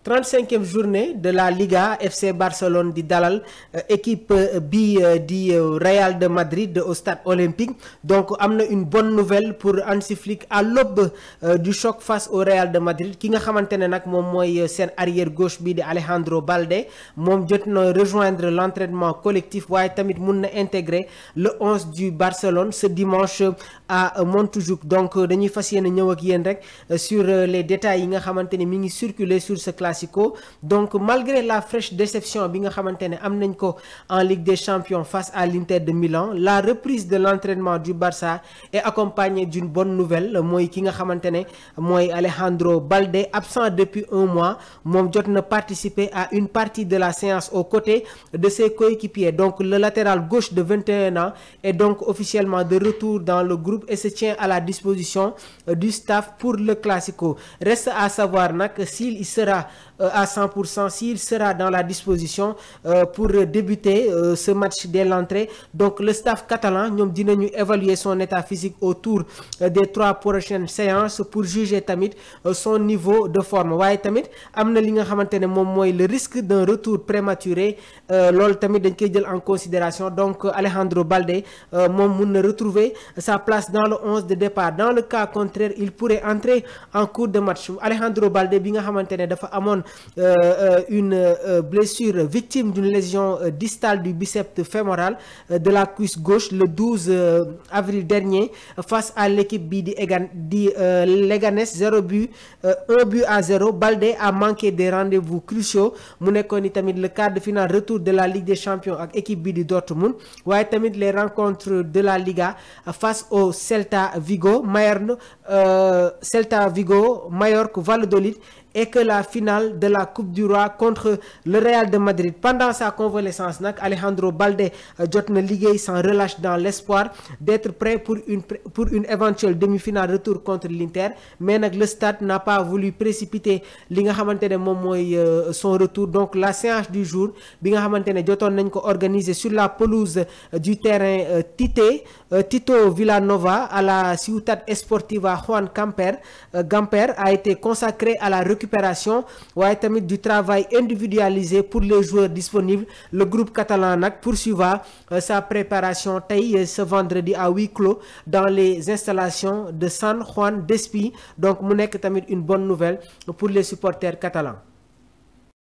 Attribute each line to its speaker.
Speaker 1: 35e journée de la Liga. FC Barcelone di dalal équipe bi di Real de Madrid au stade olympique. Donc am na une bonne nouvelle pour Hansi Flick à l'aube du choc face au Real de Madrid. Ki nga xamante ne nag moom mooy seen arrière gauche bi di Alejandro Balde moom jot na rejoindre l'entraînement collectif waaye tamit mun na intégrer le 11 du Barcelone ce dimanche à Montjuïc. Donc dañuy fas yéene ñëw ak yéen rek sur les détails yi nga xamante ne mi ngi circuler sur ce classico. Donc malgré la fraîche déception bi nga xamante ne am nañ ko en Ligue des Champions face à l'Inter de Milan, la reprise de l'entraînement du Barça est accompagnée d'une bonne nouvelle mooy ki nga xamante ne mooy Alejandro Balde absent depuis un mois moom jot na participer à une partie de la séance aux côtés de ses coéquipiers. Donc le latéral gauche de 21 ans est donc officiellement de retour dans le groupe et se tient à la disposition du staff pour le classico. Reste à savoir nag s'il sera à 100%, s'il sera dans la disposition pour débuter ce match dès l'entrée. Donc le staff catalan ñoom dinañu évaluer son état physique autour des 3 prochaines séances pour juger tamit son niveau de forme. Waaye tamit am na li nga xamante ne moom mooy le risque d'un retour prématuré loolu tamit dañ koy jël en considération. Donc Alejandro Balde moom mun na retrouver sa place dans le 11 de départ. Dans le cas contraire, il pourrait entrer en cours de match. Alejandro Balde bi nga xamante ne dafa amoon une blessure, victime d'une lésion distale du biceps fémoral de la cuisse gauche le 12 avril dernier face à l'équipe bi di Leganés 1 but à 0. Balde a manqué des rendez-vous cruciaux mu nekkoon ni tamit le quart de finale retour de la Ligue des Champions ak équipe bi di Dortmund waaye tamit les rencontres de la Liga face au Celta Vigo, Mallorca, Valladolid et que la finale de la Coupe du Roi contre le Real de Madrid. Pendant sa convalescence nag Alejandro Balde jot na liggéey sans relâche dans l'espoir d'être prêt pour une éventuelle demi-finale retour contre l'Inter, mais nag le stade n'a pas voulu précipiter li nga xamante ne moom mooy son retour. Donc la séance du jour bi nga xamante ne jotoon nañ ko organiser sur la pelouse du terrain Tito Villanova à la Ciutat Esportiva Juan Gamper a été consacrée à la récupération waaye tamit du travail individualisé pour les joueurs disponibles. Le groupe catalan nag poursuivra sa préparation tey ce vendredi à huis clos dans les installations de San Juan d'Espí. Donc mu nekk tamit une bonne nouvelle pour les supporters catalans.